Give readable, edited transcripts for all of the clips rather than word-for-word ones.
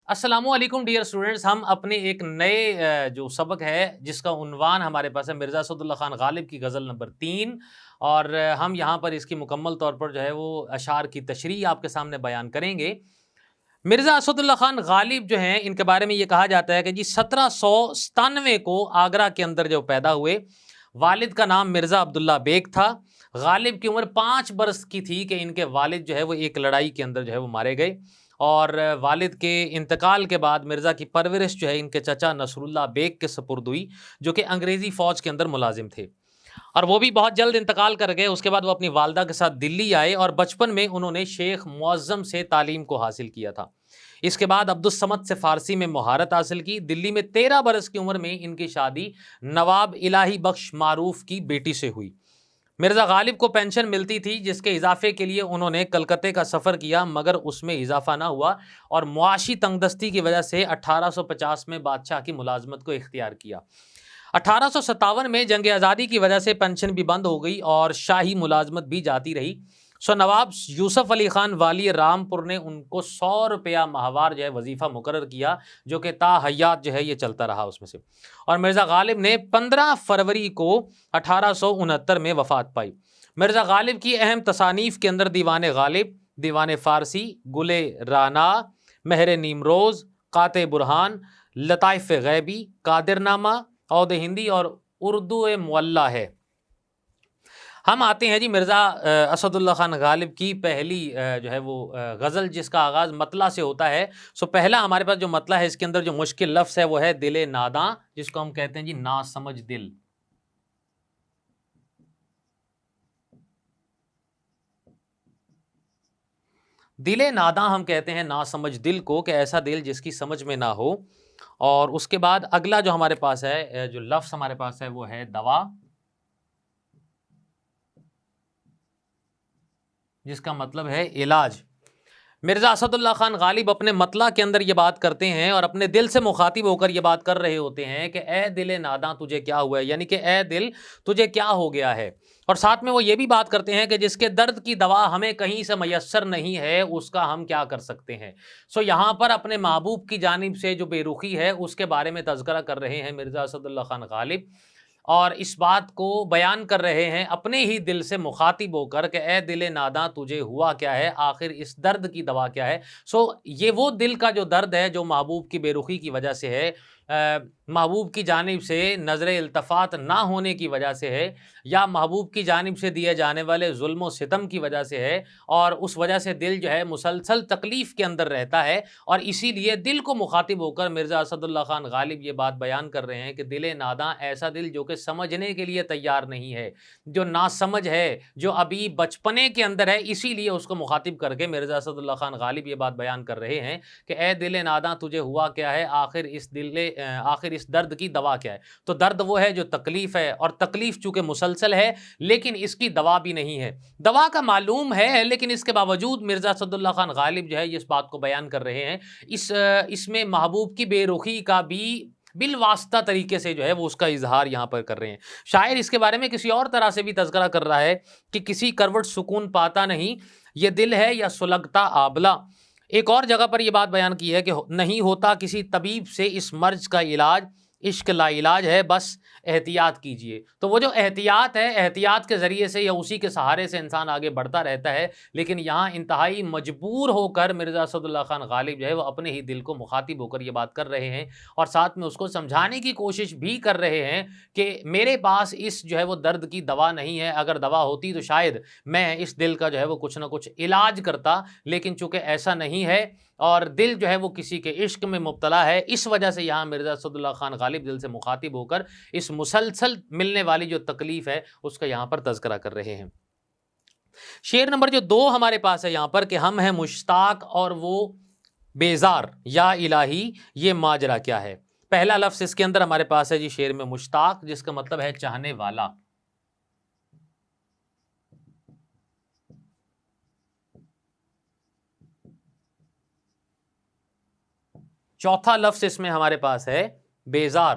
السلام علیکم dear students, ہم اپنے ایک نئے جو سبق ہے جس کا عنوان ہمارے پاس ہے مرزا اسد اللہ خان غالب کی غزل نمبر 3، اور ہم یہاں پر اس کی مکمل طور پر جو ہے وہ اشعار کی تشریح آپ کے سامنے بیان کریں گے۔ مرزا اسد اللہ خان غالب جو ہیں، ان کے بارے میں یہ کہا جاتا ہے کہ جی 1797 کو آگرہ کے اندر جو پیدا ہوئے، والد کا نام مرزا عبداللہ بیگ تھا۔ غالب کی عمر 5 برس کی تھی کہ ان کے والد جو ہے وہ ایک لڑائی کے اندر جو ہے وہ مارے گئے، اور والد کے انتقال کے بعد مرزا کی پرورش جو ہے ان کے چچا نصر اللہ بیگ کے سپرد ہوئی، جو کہ انگریزی فوج کے اندر ملازم تھے، اور وہ بھی بہت جلد انتقال کر گئے۔ اس کے بعد وہ اپنی والدہ کے ساتھ دلی آئے، اور بچپن میں انہوں نے شیخ معظم سے تعلیم کو حاصل کیا تھا۔ اس کے بعد عبدالصمد سے فارسی میں مہارت حاصل کی۔ دلی میں 13 برس کی عمر میں ان کی شادی نواب الہی بخش معروف کی بیٹی سے ہوئی۔ مرزا غالب کو پینشن ملتی تھی، جس کے اضافے کے لیے انہوں نے کلکتے کا سفر کیا، مگر اس میں اضافہ نہ ہوا، اور معاشی تنگ دستی کی وجہ سے 1850 میں بادشاہ کی ملازمت کو اختیار کیا۔ 1857 میں جنگ آزادی کی وجہ سے پینشن بھی بند ہو گئی اور شاہی ملازمت بھی جاتی رہی، سو نواب یوسف علی خان والی رامپور نے ان کو 100 روپیہ ماہوار جو ہے وظیفہ مقرر کیا، جو کہ تا حیات جو ہے یہ چلتا رہا اس میں سے، اور مرزا غالب نے 15 فروری کو 1869 میں وفات پائی۔ مرزا غالب کی اہم تصانیف کے اندر دیوان غالب، دیوان فارسی، گل رانا، مہر نیمروز، قاطع برہان، لطائف غیبی، قادر نامہ، عود ہندی اور اردو معلی ہے۔ ہم آتے ہیں جی مرزا اسد اللہ خان غالب کی پہلی جو ہے وہ غزل، جس کا آغاز مطلع سے ہوتا ہے۔ سو پہلا ہمارے پاس جو مطلع ہے، اس کے اندر جو مشکل لفظ ہے وہ ہے دل ناداں، جس کو ہم کہتے ہیں جی نا سمجھ دل۔ دل ناداں ہم کہتے ہیں نا سمجھ دل کو، کہ ایسا دل جس کی سمجھ میں نہ ہو۔ اور اس کے بعد اگلا جو ہمارے پاس ہے، جو لفظ ہمارے پاس ہے وہ ہے دوا، جس کا مطلب ہے علاج۔ مرزا اسد اللہ خان غالب اپنے مطلع کے اندر یہ بات کرتے ہیں اور اپنے دل سے مخاطب ہو کر یہ بات کر رہے ہوتے ہیں کہ اے دل ناداں تجھے کیا ہوا ہے، یعنی کہ اے دل تجھے کیا ہو گیا ہے۔ اور ساتھ میں وہ یہ بھی بات کرتے ہیں کہ جس کے درد کی دوا ہمیں کہیں سے میسر نہیں ہے، اس کا ہم کیا کر سکتے ہیں۔ سو یہاں پر اپنے محبوب کی جانب سے جو بے رخی ہے اس کے بارے میں تذکرہ کر رہے ہیں مرزا اسد اللہ خان غالب، اور اس بات کو بیان کر رہے ہیں اپنے ہی دل سے مخاطب ہو کر کہ اے دل ناداں تجھے ہوا کیا ہے، آخر اس درد کی دوا کیا ہے۔ سو یہ وہ دل کا جو درد ہے جو محبوب کی بے رخی کی وجہ سے ہے، محبوب کی جانب سے نظر التفات نہ ہونے کی وجہ سے ہے، یا محبوب کی جانب سے دیے جانے والے ظلم و ستم کی وجہ سے ہے، اور اس وجہ سے دل جو ہے مسلسل تکلیف کے اندر رہتا ہے، اور اسی لیے دل کو مخاطب ہو کر مرزا اسد اللہ خان غالب یہ بات بیان کر رہے ہیں کہ دل ناداں ایسا دل جو کہ سمجھنے کے لیے تیار نہیں ہے، جو ناسمجھ ہے، جو ابھی بچپنے کے اندر ہے، اسی لیے اس کو مخاطب کر کے مرزا اسد اللہ خان غالب یہ بات بیان کر رہے ہیں کہ اے دل ناداں تجھے ہوا کیا ہے، آخر اس درد کی دوا کیا ہے۔ تو درد وہ ہے جو تکلیف ہے، اور تکلیف چونکہ مسلسل ہے لیکن اس کی دوا بھی نہیں ہے۔ دوا کا معلوم ہے، لیکن اس کے باوجود مرزا اسد اللہ خان غالب جو ہے اس بات کو بیان کر رہے ہیں، اس میں محبوب کی بے رخی کا بھی بالواسطہ طریقے سے جو ہے وہ اس کا اظہار یہاں پر کر رہے ہیں۔ شاعر اس کے بارے میں کسی اور طرح سے بھی تذکرہ کر رہا ہے کہ کسی کروٹ سکون پاتا نہیں، یہ دل ہے یا سلگتا آبلہ۔ ایک اور جگہ پر یہ بات بیان کی ہے کہ نہیں ہوتا کسی طبیب سے اس مرض کا علاج، عشق لا علاج ہے بس احتیاط کیجئے۔ تو وہ جو احتیاط ہے، احتیاط کے ذریعے سے یا اسی کے سہارے سے انسان آگے بڑھتا رہتا ہے، لیکن یہاں انتہائی مجبور ہو کر مرزا اسد اللہ خان غالب جو ہے وہ اپنے ہی دل کو مخاطب ہو کر یہ بات کر رہے ہیں، اور ساتھ میں اس کو سمجھانے کی کوشش بھی کر رہے ہیں کہ میرے پاس اس جو ہے وہ درد کی دوا نہیں ہے، اگر دوا ہوتی تو شاید میں اس دل کا جو ہے وہ کچھ نہ کچھ علاج کرتا، لیکن چونکہ ایسا نہیں ہے، اور دل جو ہے وہ کسی کے عشق میں مبتلا ہے، اس وجہ سے یہاں مرزا اسد اللہ خان غالب دل سے مخاطب ہو کر اس مسلسل ملنے والی جو تکلیف ہے اس کا یہاں پر تذکرہ کر رہے ہیں۔ شعر نمبر جو 2 ہمارے پاس ہے یہاں پر کہ ہم ہیں مشتاق اور وہ بیزار، یا الہی یہ ماجرا کیا ہے۔ پہلا لفظ اس کے اندر ہمارے پاس ہے جی شعر میں مشتاق، جس کا مطلب ہے چاہنے والا۔ چوتھا لفظ اس میں ہمارے پاس ہے بیزار۔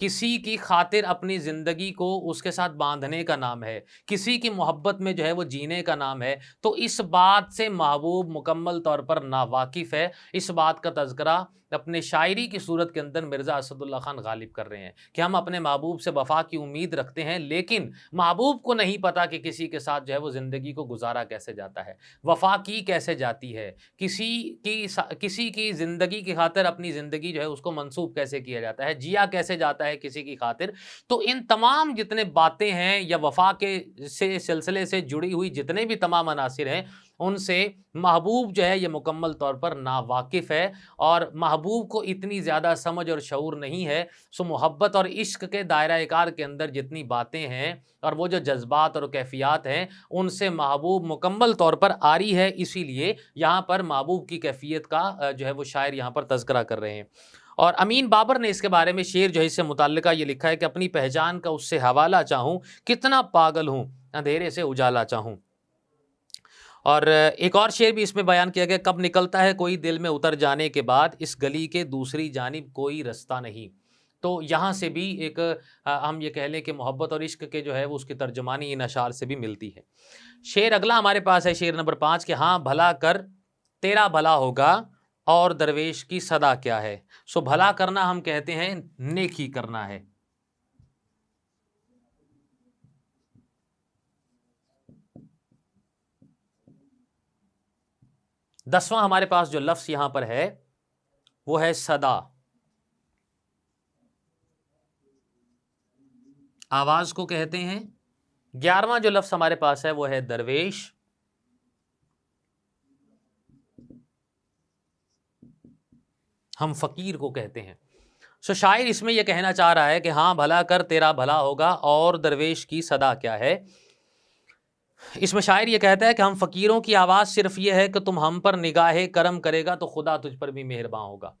کسی کی خاطر اپنی زندگی کو اس کے ساتھ باندھنے کا نام ہے، کسی کی محبت میں جو ہے وہ جینے کا نام ہے، تو اس بات سے محبوب مکمل طور پر ناواقف ہے۔ اس بات کا تذکرہ اپنے شاعری کی صورت کے اندر مرزا اسد اللہ خان غالب کر رہے ہیں کہ ہم اپنے محبوب سے وفا کی امید رکھتے ہیں، لیکن محبوب کو نہیں پتا کہ کسی کے ساتھ جو ہے وہ زندگی کو گزارا کیسے جاتا ہے، وفا کی کیسے جاتی ہے، کسی کی زندگی کی خاطر اپنی زندگی جو ہے اس کو منسوب کیسے کیا جاتا ہے، جیا کیسے جاتا ہے کسی کی خاطر۔ تو ان تمام جتنے باتیں ہیں یا وفا کے سلسلے سے جڑی ہوئی جتنے بھی تمام عناصر ہیں، ان سے محبوب جو ہے یہ مکمل طور پر ناواقف ہے، اور محبوب کو اتنی زیادہ سمجھ اور شعور نہیں ہے۔ سو محبت اور عشق کے دائرہ کار کے اندر جتنی باتیں ہیں اور وہ جو جذبات اور کیفیات ہیں، ان سے محبوب مکمل طور پر عاری ہے، اسی لیے یہاں پر محبوب کی کیفیت کا جو ہے وہ شاعر یہاں پر تذکرہ کر رہے ہیں۔ اور امین بابر نے اس کے بارے میں شعر جو ہے اس سے متعلقہ یہ لکھا ہے کہ اپنی پہچان کا اس سے حوالہ چاہوں، کتنا پاگل ہوں اندھیرے سے اجالا چاہوں۔ اور ایک اور شعر بھی اس میں بیان کیا گیا، کب نکلتا ہے کوئی دل میں اتر جانے کے بعد، اس گلی کے دوسری جانب کوئی رستہ نہیں۔ تو یہاں سے بھی ایک ہم یہ کہہ لیں کہ محبت اور عشق کے جو ہے وہ اس کی ترجمانی ان اشعار سے بھی ملتی ہے۔ شعر اگلا ہمارے پاس ہے شعر نمبر 5 کہ ہاں بھلا کر تیرا بھلا ہوگا اور درویش کی صدا کیا ہے۔ سو بھلا کرنا ہم کہتے ہیں نیکی کرنا ہے۔ دسواں ہمارے پاس جو لفظ یہاں پر ہے وہ ہے صدا، آواز کو کہتے ہیں۔ 11واں جو لفظ ہمارے پاس ہے وہ ہے درویش، ہم فقیر کو کہتے ہیں۔ سو شاعر اس میں یہ کہنا چاہ رہا ہے کہ ہاں بھلا کر تیرا بھلا ہوگا اور درویش کی صدا کیا ہے۔ اس میں شاعر یہ کہتا ہے کہ ہم فقیروں کی آواز صرف یہ ہے کہ تم ہم پر نگاہ کرم کرے گا تو خدا تجھ پر بھی مہرباں ہوگا۔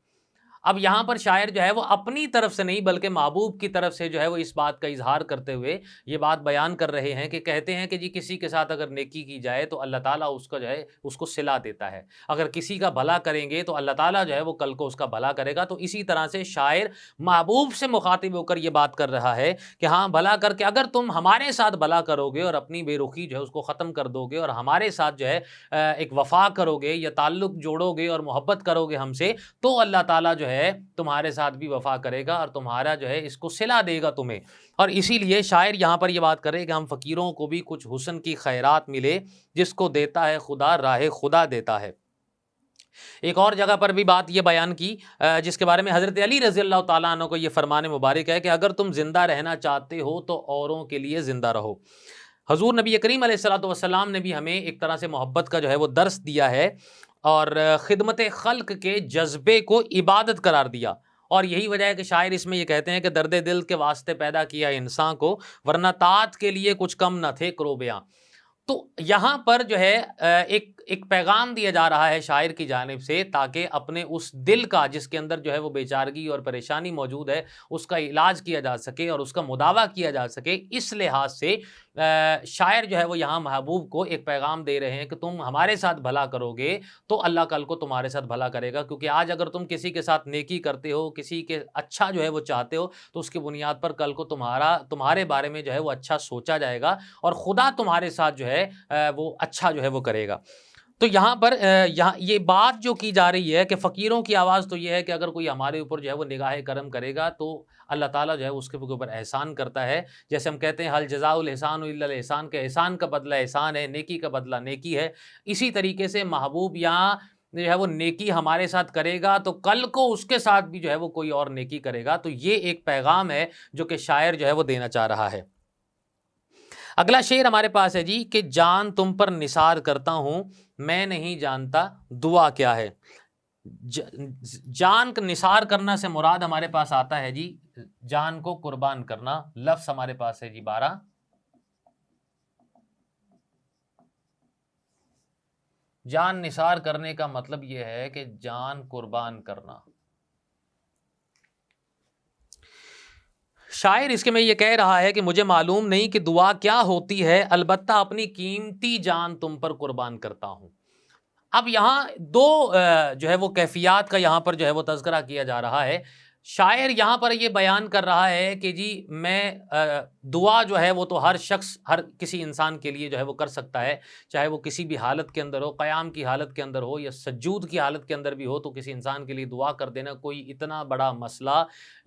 اب یہاں پر شاعر جو ہے وہ اپنی طرف سے نہیں بلکہ محبوب کی طرف سے جو ہے وہ اس بات کا اظہار کرتے ہوئے یہ بات بیان کر رہے ہیں کہ کہتے ہیں کہ جی کسی کے ساتھ اگر نیکی کی جائے تو اللہ تعالیٰ اس کا جو ہے اس کو صلہ دیتا ہے، اگر کسی کا بھلا کریں گے تو اللہ تعالیٰ جو ہے وہ کل کو اس کا بھلا کرے گا۔ تو اسی طرح سے شاعر محبوب سے مخاطب ہو کر یہ بات کر رہا ہے کہ ہاں بھلا کر کے اگر تم ہمارے ساتھ بھلا کرو گے اور اپنی بے رخی جو ہے اس کو ختم کر دو گے اور ہمارے ساتھ جو ہے ایک وفا کرو گے یا تعلق جوڑو گے اور محبت کرو گے ہم سے، تو اللہ تعالیٰ جو ہے تمہارے ساتھ بھی وفا کرے گا اور تمہارا جو ہے اس کو صلہ دے گا تمہیں۔ اور اسی لیے شاعر یہاں پر یہ بات کرے کہ ہم فقیروں کو بھی کچھ حسن کی خیرات ملے، جس کو دیتا ہے خدا راہ خدا دیتا ہے۔ ایک اور جگہ پر بھی بات یہ بیان کی جس کے بارے میں حضرت علی رضی اللہ تعالیٰ عنہ کو یہ فرمان مبارک ہے کہ اگر تم زندہ رہنا چاہتے ہو تو اوروں کے لیے زندہ رہو۔ حضور نبی کریم علیہ الصلوۃ والسلام نے بھی ہمیں ایک طرح سے محبت کا جو ہے وہ درس دیا ہے اور خدمت خلق کے جذبے کو عبادت قرار دیا، اور یہی وجہ ہے کہ شاعر اس میں یہ کہتے ہیں کہ درد دل کے واسطے پیدا کیا انسان کو، ورنہ طاعت کے لیے کچھ کم نہ تھے کروبیاں۔ تو یہاں پر جو ہے ایک پیغام دیا جا رہا ہے شاعر کی جانب سے، تاکہ اپنے اس دل کا جس کے اندر جو ہے وہ بیچارگی اور پریشانی موجود ہے اس کا علاج کیا جا سکے اور اس کا مداوع کیا جا سکے۔ اس لحاظ سے شاعر جو ہے وہ یہاں محبوب کو ایک پیغام دے رہے ہیں کہ تم ہمارے ساتھ بھلا کرو گے تو اللہ کل کو تمہارے ساتھ بھلا کرے گا، کیونکہ آج اگر تم کسی کے ساتھ نیکی کرتے ہو، کسی کے اچھا جو ہے وہ چاہتے ہو، تو اس کی بنیاد پر کل کو تمہارے بارے میں جو ہے وہ اچھا سوچا جائے گا اور خدا تمہارے ساتھ جو ہے وہ اچھا جو ہے وہ کرے گا۔ تو یہاں پر یہ بات جو کی جا رہی ہے کہ فقیروں کی آواز تو یہ ہے کہ اگر کوئی ہمارے اوپر جو ہے وہ نگاہ کرم کرے گا تو اللہ تعالیٰ جو ہے اس کے اوپر احسان کرتا ہے۔ جیسے ہم کہتے ہیں حل جزاء الاحسان الا الاحسان، کہ احسان کا بدلہ احسان ہے، نیکی کا بدلہ نیکی ہے۔ اسی طریقے سے محبوب یہاں جو ہے وہ نیکی ہمارے ساتھ کرے گا تو کل کو اس کے ساتھ بھی جو ہے وہ کوئی اور نیکی کرے گا۔ تو یہ ایک پیغام ہے جو کہ شاعر جو ہے وہ دینا چاہ رہا ہے۔ اگلا شعر ہمارے پاس ہے جی کہ جان تم پر نثار کرتا ہوں میں نہیں جانتا دعا کیا ہے۔ جان کا نثار کرنا سے مراد ہمارے پاس آتا ہے جی جان کو قربان کرنا۔ لفظ ہمارے پاس ہے جی 12۔ جان نثار کرنے کا مطلب یہ ہے کہ جان قربان کرنا۔ شاعر اس کے میں یہ کہہ رہا ہے کہ مجھے معلوم نہیں کہ دعا کیا ہوتی ہے، البتہ اپنی قیمتی جان تم پر قربان کرتا ہوں۔ اب یہاں دو جو ہے وہ کیفیات کا یہاں پر جو ہے وہ تذکرہ کیا جا رہا ہے۔ شاعر یہاں پر یہ بیان کر رہا ہے کہ جی میں دعا جو ہے وہ تو ہر شخص، ہر کسی انسان کے لیے جو ہے وہ کر سکتا ہے، چاہے وہ کسی بھی حالت کے اندر ہو، قیام کی حالت کے اندر ہو یا سجود کی حالت کے اندر بھی ہو، تو کسی انسان کے لیے دعا کر دینا کوئی اتنا بڑا مسئلہ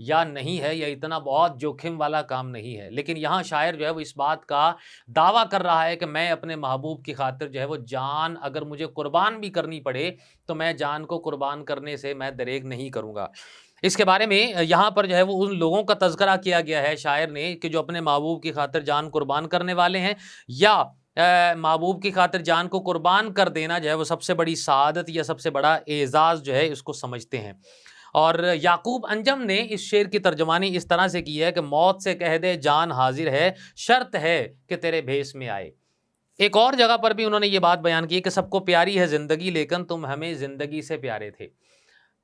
یا نہیں ہے، یا اتنا بہت جوخم والا کام نہیں ہے۔ لیکن یہاں شاعر جو ہے وہ اس بات کا دعویٰ کر رہا ہے کہ میں اپنے محبوب کی خاطر جو ہے وہ جان اگر مجھے قربان بھی کرنی پڑے تو میں جان کو قربان کرنے سے میں دریغ نہیں کروں گا۔ اس کے بارے میں یہاں پر جو ہے وہ ان لوگوں کا تذکرہ کیا گیا ہے شاعر نے کہ جو اپنے محبوب کی خاطر جان قربان کرنے والے ہیں، یا محبوب کی خاطر جان کو قربان کر دینا جو ہے وہ سب سے بڑی سعادت یا سب سے بڑا اعزاز جو ہے اس کو سمجھتے ہیں۔ اور یعقوب انجم نے اس شعر کی ترجمانی اس طرح سے کی ہے کہ موت سے کہہ دے جان حاضر ہے، شرط ہے کہ تیرے بھیس میں آئے۔ ایک اور جگہ پر بھی انہوں نے یہ بات بیان کی ہے کہ سب کو پیاری ہے زندگی لیکن تم ہمیں زندگی سے پیارے تھے۔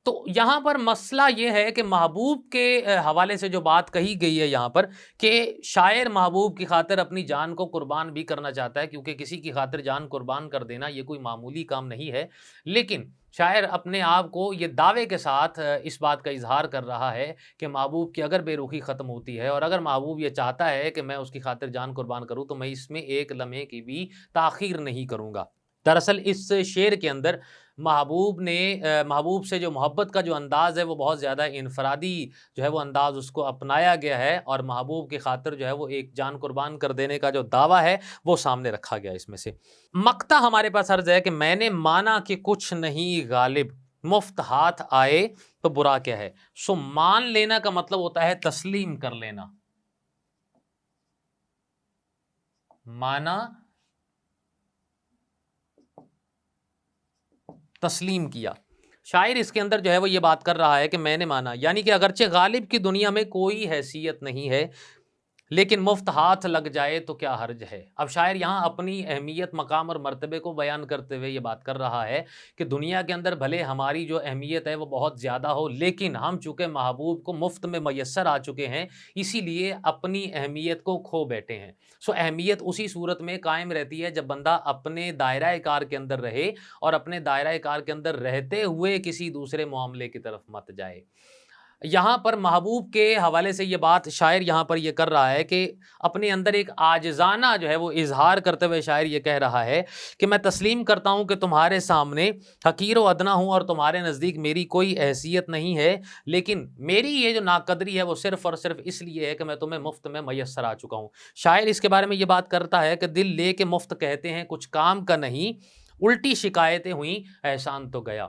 تو یہاں پر مسئلہ یہ ہے کہ محبوب کے حوالے سے جو بات کہی گئی ہے یہاں پر کہ شاعر محبوب کی خاطر اپنی جان کو قربان بھی کرنا چاہتا ہے، کیونکہ کسی کی خاطر جان قربان کر دینا یہ کوئی معمولی کام نہیں ہے، لیکن شاعر اپنے آپ کو یہ دعوے کے ساتھ اس بات کا اظہار کر رہا ہے کہ محبوب کی اگر بے رخی ختم ہوتی ہے اور اگر محبوب یہ چاہتا ہے کہ میں اس کی خاطر جان قربان کروں تو میں اس میں ایک لمحے کی بھی تاخیر نہیں کروں گا۔ دراصل اس شعر کے اندر محبوب سے جو محبت کا جو انداز ہے وہ بہت زیادہ انفرادی جو ہے وہ انداز اس کو اپنایا گیا ہے، اور محبوب کی خاطر جو ہے وہ ایک جان قربان کر دینے کا جو دعویٰ ہے وہ سامنے رکھا گیا اس میں سے۔ مقطع ہمارے پاس عرض ہے کہ میں نے مانا کہ کچھ نہیں غالب، مفت ہاتھ آئے تو برا کیا ہے۔ سو مان لینا کا مطلب ہوتا ہے تسلیم کر لینا۔ مانا، تسلیم کیا۔ شاعر اس کے اندر جو ہے وہ یہ بات کر رہا ہے کہ میں نے مانا، یعنی کہ اگرچہ غالب کی دنیا میں کوئی حیثیت نہیں ہے لیکن مفت ہاتھ لگ جائے تو کیا حرج ہے۔ اب شاعر یہاں اپنی اہمیت، مقام اور مرتبے کو بیان کرتے ہوئے یہ بات کر رہا ہے کہ دنیا کے اندر بھلے ہماری جو اہمیت ہے وہ بہت زیادہ ہو، لیکن ہم چونکہ محبوب کو مفت میں میسر آ چکے ہیں اسی لیے اپنی اہمیت کو کھو بیٹھے ہیں۔ سو اہمیت اسی صورت میں قائم رہتی ہے جب بندہ اپنے دائرہ کار کے اندر رہے اور اپنے دائرہ کار کے اندر رہتے ہوئے کسی دوسرے معاملے کی طرف مت جائے۔ یہاں پر محبوب کے حوالے سے یہ بات شاعر یہاں پر یہ کر رہا ہے کہ اپنے اندر ایک عاجزانہ جو ہے وہ اظہار کرتے ہوئے شاعر یہ کہہ رہا ہے کہ میں تسلیم کرتا ہوں کہ تمہارے سامنے حقیر و ادنا ہوں اور تمہارے نزدیک میری کوئی حیثیت نہیں ہے، لیکن میری یہ جو ناقدری ہے وہ صرف اور صرف اس لیے ہے کہ میں تمہیں مفت میں میسر آ چکا ہوں۔ شاعر اس کے بارے میں یہ بات کرتا ہے کہ دل لے کے مفت کہتے ہیں کچھ کام کا نہیں، الٹی شکایتیں ہوئیں احسان تو گیا۔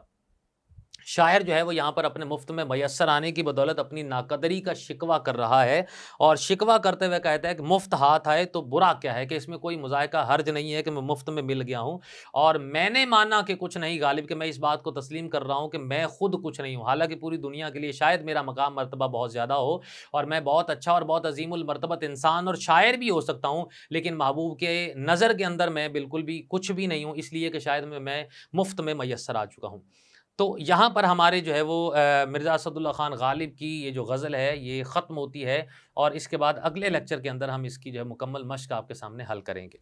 شاعر جو ہے وہ یہاں پر اپنے مفت میں میسر آنے کی بدولت اپنی ناقدری کا شکوہ کر رہا ہے، اور شکوہ کرتے ہوئے کہتا ہے کہ مفت ہاتھ آئے تو برا کیا ہے، کہ اس میں کوئی مذائقہ حرج نہیں ہے کہ میں مفت میں مل گیا ہوں، اور میں نے مانا کہ کچھ نہیں غالب، کہ میں اس بات کو تسلیم کر رہا ہوں کہ میں خود کچھ نہیں ہوں، حالانکہ پوری دنیا کے لیے شاید میرا مقام مرتبہ بہت زیادہ ہو اور میں بہت اچھا اور بہت عظیم المرتبت انسان اور شاعر بھی ہو سکتا ہوں، لیکن محبوب کے نظر کے اندر میں بالکل بھی کچھ بھی نہیں ہوں، اس لیے کہ شاید میں مفت میں میسر آ چکا ہوں۔ تو یہاں پر ہمارے جو ہے وہ مرزا اسد اللہ خان غالب کی یہ جو غزل ہے یہ ختم ہوتی ہے، اور اس کے بعد اگلے لیکچر کے اندر ہم اس کی جو ہے مکمل مشق آپ کے سامنے حل کریں گے۔